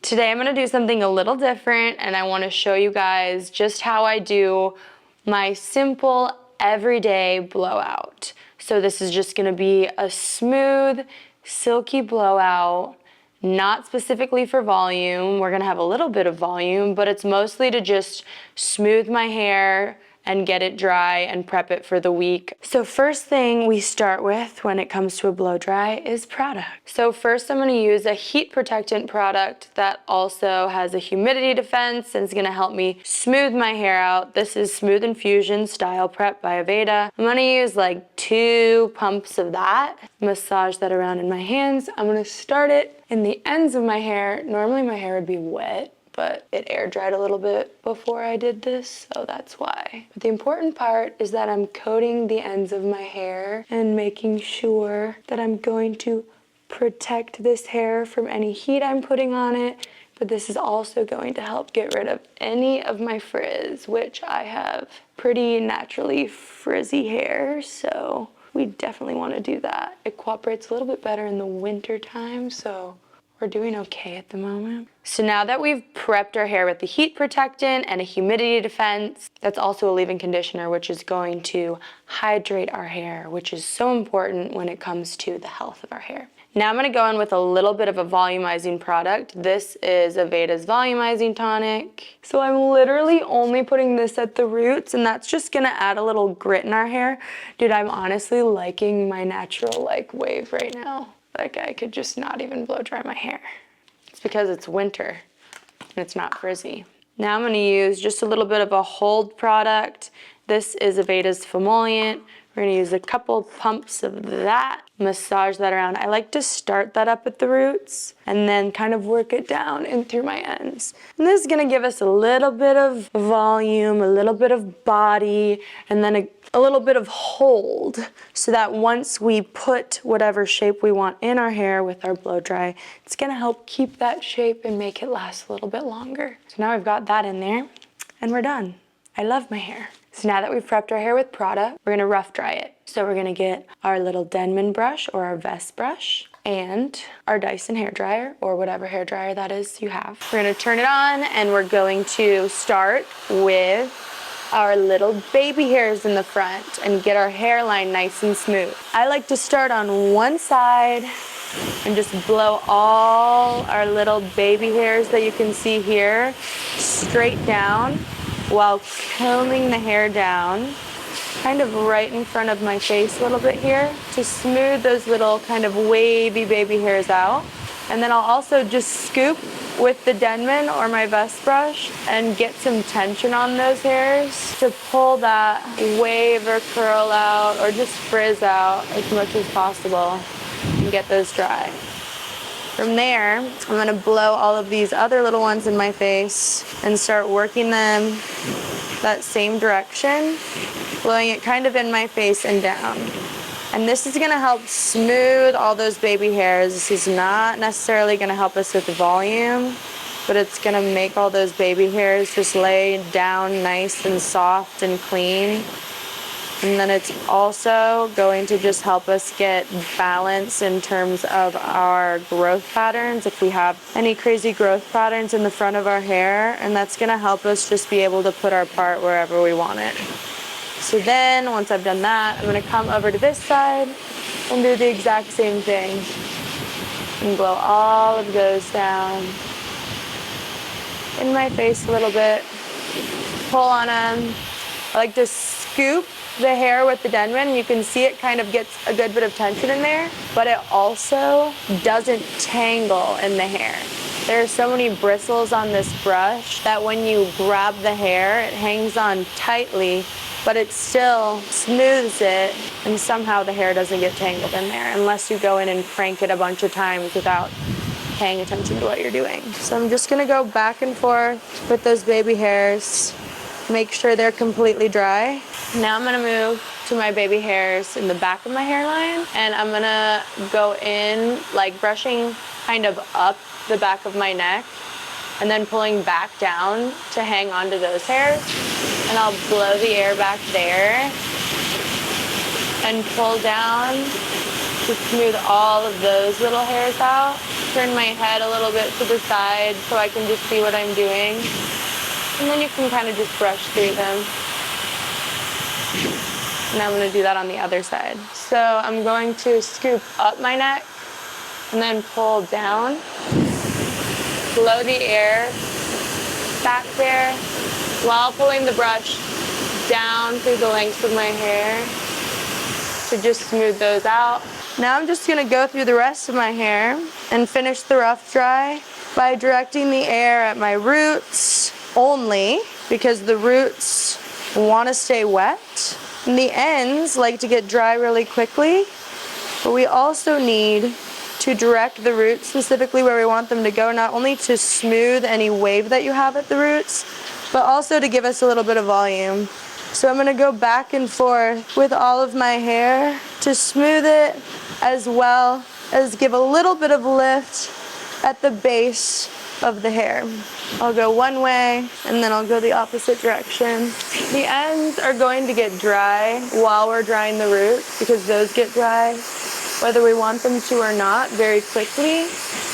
Today I'm gonna do something a little different, and I wanna show you guys just how I do my simple everyday blowout. So this is just gonna be a smooth, silky blowout, not specifically for volume. We're gonna have a little bit of volume, but it's mostly to just smooth my hair and get it dry and prep it for the week. So first thing we start with when it comes to a blow dry is product. So first I'm gonna use a heat protectant product that also has a humidity defense and is gonna help me smooth my hair out. This is Smooth Infusion Style Prep by Aveda. I'm gonna use like 2 pumps of that, massage that around in my hands. I'm gonna start it in the ends of my hair. Normally my hair would be wet, but it air dried a little bit before I did this, so that's why. But the important part is that I'm coating the ends of my hair and making sure that I'm going to protect this hair from any heat I'm putting on it, but this is also going to help get rid of any of my frizz, which I have pretty naturally frizzy hair, so we definitely want to do that. It cooperates a little bit better in the winter time, so we're doing okay at the moment. So now that we've prepped our hair with the heat protectant and a humidity defense, that's also a leave-in conditioner, which is going to hydrate our hair, which is so important when it comes to the health of our hair. Now I'm gonna go in with a little bit of a volumizing product. This is Aveda's Volumizing Tonic. So I'm literally only putting this at the roots, and that's just gonna add a little grit in our hair. Dude, I'm honestly liking my natural wave right now. Like I could just not even blow dry my hair. It's because it's winter and it's not frizzy. Now I'm gonna use just a little bit of a hold product. This is Aveda's Fimollient. We're gonna use a couple pumps of that, massage that around. I like to start that up at the roots and then kind of work it down in through my ends. And this is gonna give us a little bit of volume, a little bit of body, and then a little bit of hold, so that once we put whatever shape we want in our hair with our blow dry, it's gonna help keep that shape and make it last a little bit longer. So now I've got that in there and we're done. I love my hair. So now that we've prepped our hair with product, we're gonna rough dry it. So we're gonna get our little Denman brush or our vest brush and our Dyson hair dryer or whatever hair dryer that is you have. We're gonna turn it on and we're going to start with our little baby hairs in the front and get our hairline nice and smooth. I like to start on one side and just blow all our little baby hairs that you can see here straight down while combing the hair down, kind of right in front of my face a little bit here to smooth those little kind of wavy baby hairs out. And then I'll also just scoop with the Denman or my vest brush and get some tension on those hairs to pull that wave or curl out or just frizz out as much as possible and get those dry. From there, I'm gonna blow all of these other little ones in my face and start working them that same direction, blowing it kind of in my face and down. And this is gonna help smooth all those baby hairs. This is not necessarily gonna help us with volume, but it's gonna make all those baby hairs just lay down nice and soft and clean. And then it's also going to just help us get balance in terms of our growth patterns, if we have any crazy growth patterns in the front of our hair, and that's gonna help us just be able to put our part wherever we want it. So then, once I've done that, I'm gonna come over to this side and do the exact same thing. And blow all of those down in my face a little bit, pull on them. I like to scoop the hair with the Denman. You can see it kind of gets a good bit of tension in there, but it also doesn't tangle in the hair. There are so many bristles on this brush that when you grab the hair, it hangs on tightly, but it still smooths it, and somehow the hair doesn't get tangled in there unless you go in and crank it a bunch of times without paying attention to what you're doing. So I'm just gonna go back and forth with those baby hairs, make sure they're completely dry. Now I'm gonna move to my baby hairs in the back of my hairline, and I'm gonna go in like brushing kind of up the back of my neck and then pulling back down to hang onto those hairs. And I'll blow the air back there and pull down to smooth all of those little hairs out. turn my head a little bit to the side so I can just see what I'm doing. And then you can kind of just brush through them. And I'm going to do that on the other side. So I'm going to scoop up my neck and then pull down. Blow the air back there while pulling the brush down through the length of my hair to just smooth those out. Now I'm just going to go through the rest of my hair and finish the rough dry by directing the air at my roots only, because the roots want to stay wet and the ends like to get dry really quickly. But we also need to direct the roots specifically where we want them to go, not only to smooth any wave that you have at the roots, but also to give us a little bit of volume. So I'm going to go back and forth with all of my hair to smooth it, as well as give a little bit of lift at the base of the hair. I'll go one way and then I'll go the opposite direction. The ends are going to get dry while we're drying the roots, because those get dry whether we want them to or not very quickly.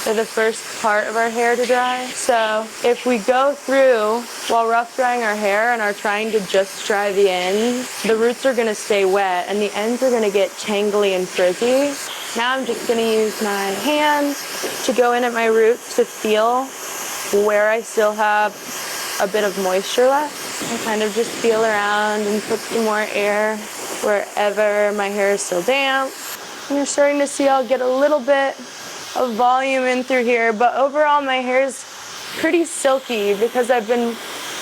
They're the first part of our hair to dry. So if we go through while rough drying our hair and are trying to just dry the ends, the roots are going to stay wet and the ends are going to get tangly and frizzy. Now I'm just going to use my hand to go in at my roots to feel where I still have a bit of moisture left. I kind of just feel around and put some more air wherever my hair is still damp. And you're starting to see I'll get a little bit of volume in through here, but overall my hair is pretty silky because I've been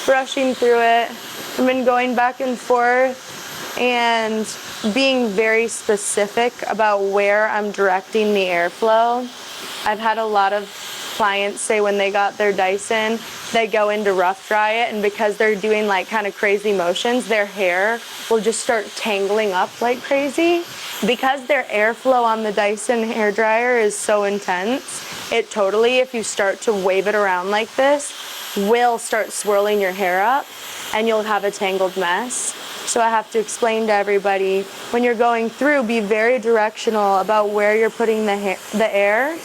brushing through it. I've been going back and forth and being very specific about where I'm directing the airflow. I've had a lot of clients say when they got their Dyson, they go in to rough dry it, and because they're doing like kind of crazy motions, their hair will just start tangling up like crazy. Because their airflow on the Dyson hairdryer is so intense, it totally, if you start to wave it around like this, will start swirling your hair up and you'll have a tangled mess. So I have to explain to everybody, when you're going through, be very directional about where you're putting the air,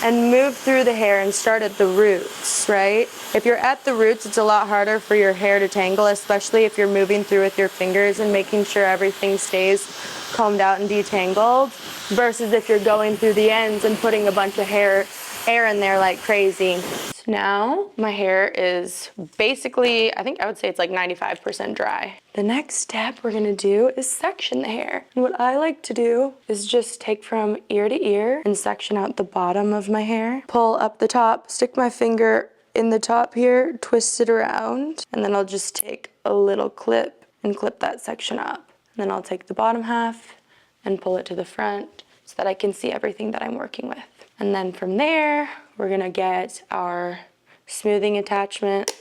and move through the hair and start at the roots, right? If you're at the roots, it's a lot harder for your hair to tangle, especially if you're moving through with your fingers and making sure everything stays combed out and detangled, versus if you're going through the ends and putting a bunch of air in there like crazy. So now my hair is basically, I think I would say it's like 95% dry. The next step we're gonna do is section the hair. And what I like to do is just take from ear to ear and section out the bottom of my hair, pull up the top, stick my finger in the top here, twist it around, and then I'll just take a little clip and clip that section up. And then I'll take the bottom half and pull it to the front so that I can see everything that I'm working with. And then from there, we're gonna get our smoothing attachment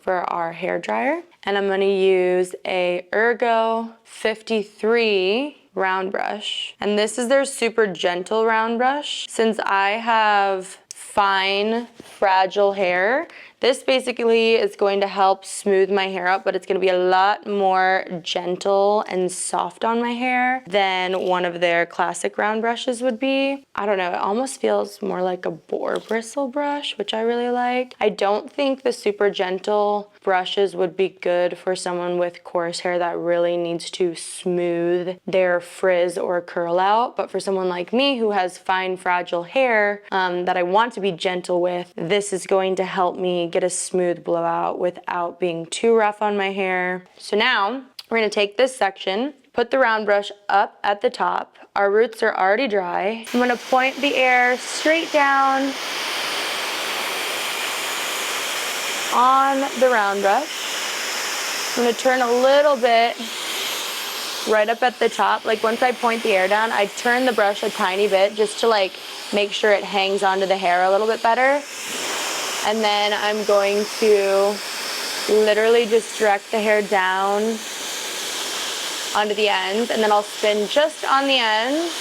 for our hair dryer. And I'm gonna use a Ergo 53 round brush. And this is their super gentle round brush. Since I have fine, fragile hair, this basically is going to help smooth my hair up, but it's gonna be a lot more gentle and soft on my hair than one of their classic round brushes would be. I don't know, it almost feels more like a boar bristle brush, which I really like. I don't think the super gentle brushes would be good for someone with coarse hair that really needs to smooth their frizz or curl out, but for someone like me who has fine, fragile hair that I want to be gentle with, this is going to help me get a smooth blowout without being too rough on my hair. So now we're gonna take this section, put the round brush up at the top. Our roots are already dry. I'm gonna point the air straight down on the round brush. I'm gonna turn a little bit right up at the top. Like once I point the air down, I turn the brush a tiny bit just to like make sure it hangs onto the hair a little bit better. And then I'm going to literally just direct the hair down onto the ends, and then I'll spin just on the ends,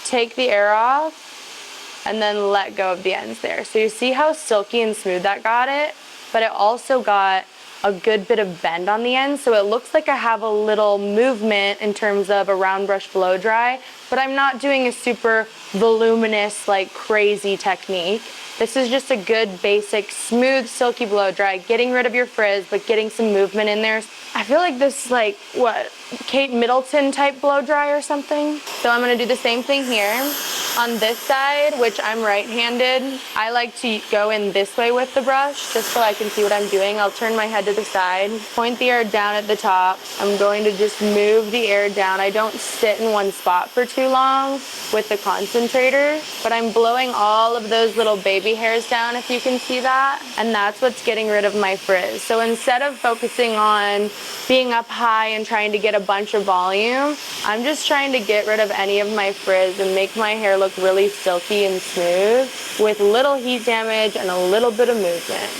take the air off, and then let go of the ends there. So you see how silky and smooth that got it, but it also got a good bit of bend on the end, so it looks like I have a little movement in terms of a round brush blow dry, but I'm not doing a super voluminous, like crazy technique. This is just a good, basic, smooth, silky blow dry, getting rid of your frizz, but getting some movement in there. I feel like this is like, what, Kate Middleton type blow dry or something. So I'm gonna do the same thing here. On this side, which I'm right-handed, I like to go in this way with the brush, just so I can see what I'm doing. I'll turn my head to the side, point the air down at the top. I'm going to just move the air down. I don't sit in one spot for too long with the concentrator, but I'm blowing all of those little baby hairs down, if you can see that, and that's what's getting rid of my frizz. So instead of focusing on being up high and trying to get a bunch of volume, I'm just trying to get rid of any of my frizz and make my hair look really silky and smooth with little heat damage and a little bit of movement.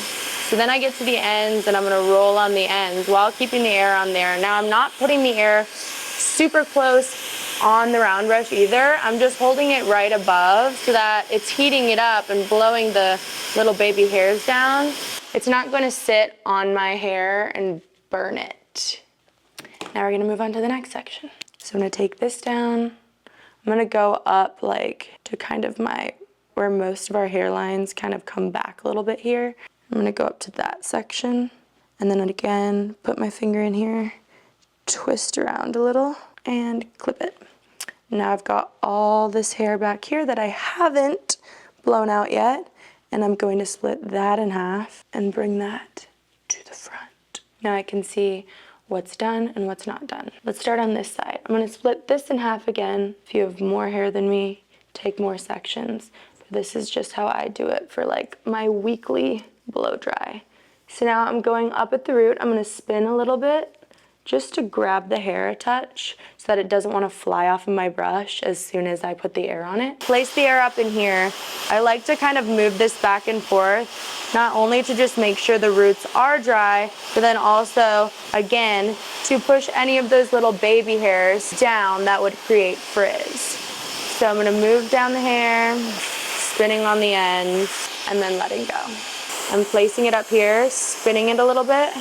So then I get to the ends and I'm gonna roll on the ends while keeping the air on there. Now I'm not putting the air super close on the round brush either. I'm just holding it right above so that it's heating it up and blowing the little baby hairs down. It's not going to sit on my hair and burn it. Now we're going to move on to the next section. So I'm going to take this down. I'm going to go up like to kind of where most of our hairlines kind of come back a little bit here. I'm going to go up to that section and then again put my finger in here, twist around a little and clip it. Now I've got all this hair back here that I haven't blown out yet, and I'm going to split that in half and bring that to the front. Now I can see what's done and what's not done. Let's start on this side. I'm going to split this in half again. If you have more hair than me, take more sections. But this is just how I do it for like my weekly blow dry. So now I'm going up at the root. I'm going to spin a little bit just to grab the hair a touch so that it doesn't want to fly off of my brush as soon as I put the air on it. Place the air up in here. I like to kind of move this back and forth, not only to just make sure the roots are dry, but then also, again, to push any of those little baby hairs down that would create frizz. So I'm gonna move down the hair, spinning on the ends, and then letting go. I'm placing it up here, spinning it a little bit,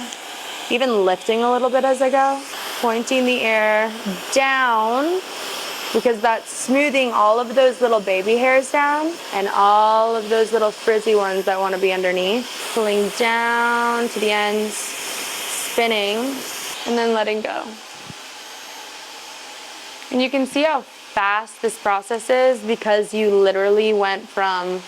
even lifting a little bit as I go, pointing the air down because that's smoothing all of those little baby hairs down and all of those little frizzy ones that want to be underneath. Pulling down to the ends, spinning, and then letting go. And you can see how fast this process is because you literally went from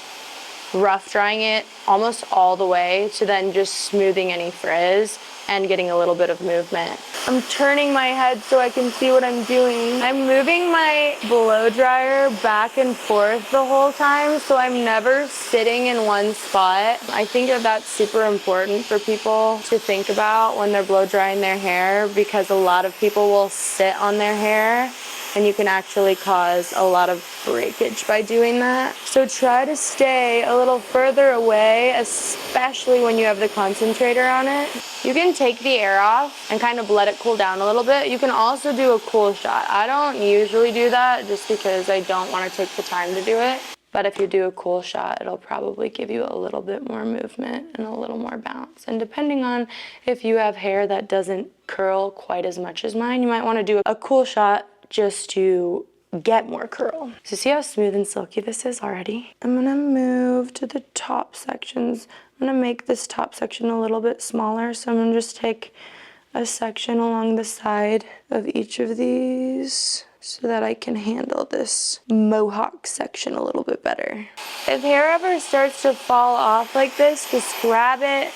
rough drying it almost all the way to then just smoothing any frizz and getting a little bit of movement. I'm turning my head so I can see what I'm doing. I'm moving my blow dryer back and forth the whole time, so I'm never sitting in one spot. I think that that's super important for people to think about when they're blow drying their hair, because a lot of people will sit on their hair and you can actually cause a lot of breakage by doing that. So try to stay a little further away, especially when you have the concentrator on it. You can take the air off and kind of let it cool down a little bit. You can also do a cool shot. I don't usually do that just because I don't want to take the time to do it. But if you do a cool shot, it'll probably give you a little bit more movement and a little more bounce. And depending on if you have hair that doesn't curl quite as much as mine, you might want to do a cool shot just to get more curl. So see how smooth and silky this is already? I'm gonna move to the top sections. I'm gonna make this top section a little bit smaller, so I'm gonna just take a section along the side of each of these so that I can handle this mohawk section a little bit better. If hair ever starts to fall off like this, just grab it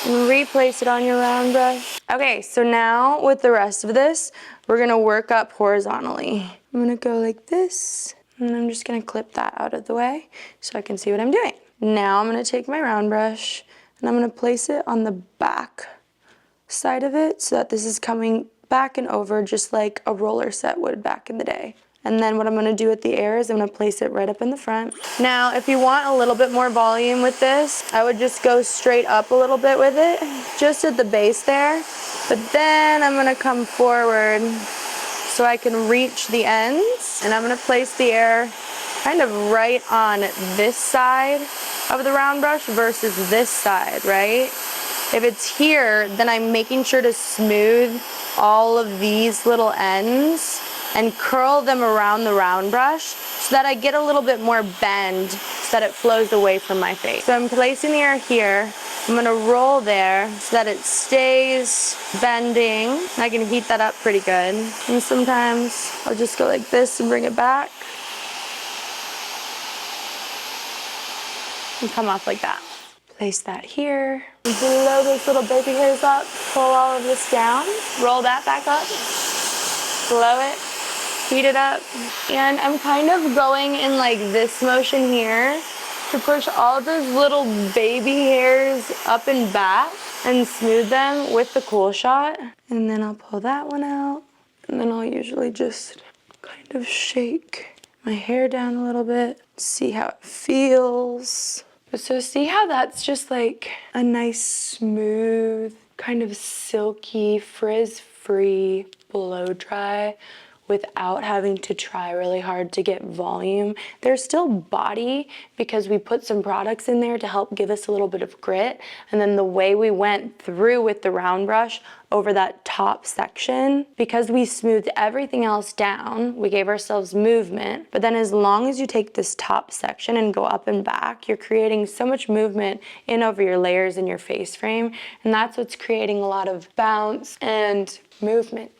and replace it on your round brush. Okay, so now with the rest of this, we're gonna work up horizontally. I'm gonna go like this, and I'm just gonna clip that out of the way so I can see what I'm doing. Now I'm gonna take my round brush and I'm gonna place it on the back side of it so that this is coming back and over just like a roller set would back in the day. And then what I'm gonna do with the air is I'm gonna place it right up in the front. Now, if you want a little bit more volume with this, I would just go straight up a little bit with it, just at the base there. But then I'm gonna come forward so I can reach the ends, and I'm gonna place the air kind of right on this side of the round brush versus this side, right? If it's here, then I'm making sure to smooth all of these little ends and curl them around the round brush so that I get a little bit more bend so that it flows away from my face. So I'm placing the hair here. I'm gonna roll there so that it stays bending. I can heat that up pretty good. And sometimes I'll just go like this and bring it back. And come off like that. Place that here. Blow those little baby hairs up. Pull all of this down. Roll that back up. Blow it. Heat it up. And I'm kind of going in like this motion here to push all those little baby hairs up and back and smooth them with the cool shot. And then I'll pull that one out. And then I'll usually just kind of shake my hair down a little bit. See how it feels. So see how that's just like a nice smooth, kind of silky, frizz-free blow dry without having to try really hard to get volume. There's still body because we put some products in there to help give us a little bit of grit. And then the way we went through with the round brush over that top section, because we smoothed everything else down, we gave ourselves movement. But then as long as you take this top section and go up and back, you're creating so much movement in over your layers in your face frame. And that's what's creating a lot of bounce and movement.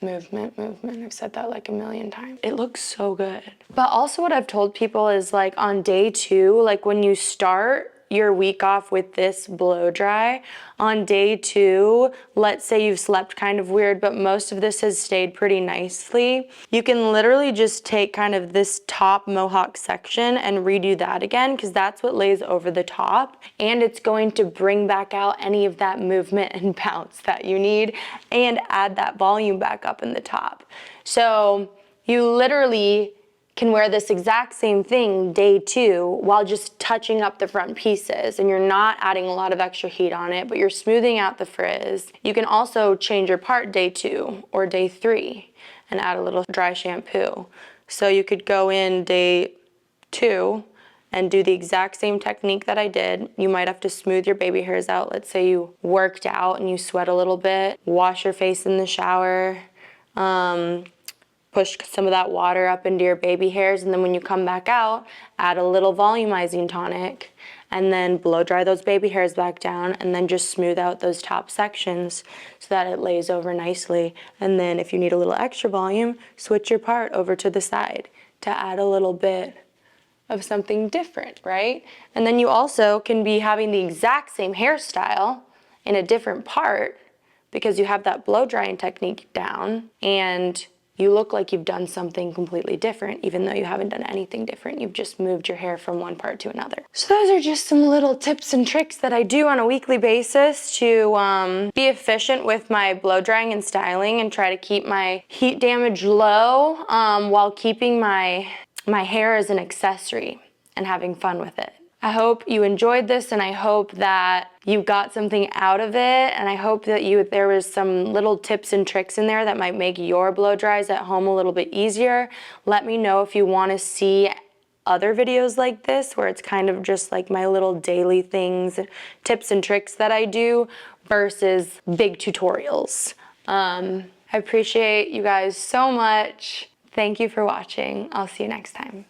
I've said that like a million times. It looks so good. But also what I've told people is like on day 2, like when you start your week off with this blow dry, on day 2, let's say you've slept kind of weird, but most of this has stayed pretty nicely. You can literally just take kind of this top mohawk section and redo that again, because that's what lays over the top. And it's going to bring back out any of that movement and bounce that you need and add that volume back up in the top. So you literally can wear this exact same thing day 2 while just touching up the front pieces, and you're not adding a lot of extra heat on it, but you're smoothing out the frizz. You can also change your part day 2 or day 3 and add a little dry shampoo. So you could go in day 2 and do the exact same technique that I did. You might have to smooth your baby hairs out. Let's say you worked out and you sweat a little bit. Wash your face in the shower. Push some of that water up into your baby hairs, and then when you come back out, add a little volumizing tonic, and then blow dry those baby hairs back down, and then just smooth out those top sections so that it lays over nicely. And then if you need a little extra volume, switch your part over to the side to add a little bit of something different, right? And then you also can be having the exact same hairstyle in a different part because you have that blow drying technique down, and you look like you've done something completely different, even though you haven't done anything different. You've just moved your hair from one part to another. So those are just some little tips and tricks that I do on a weekly basis to be efficient with my blow drying and styling and try to keep my heat damage low while keeping my hair as an accessory and having fun with it. I hope you enjoyed this, and I hope that you got something out of it, and I hope that there was some little tips and tricks in there that might make your blow dries at home a little bit easier. Let me know if you want to see other videos like this where it's kind of just like my little daily things, tips and tricks that I do versus big tutorials. I appreciate you guys so much. Thank you for watching. I'll see you next time.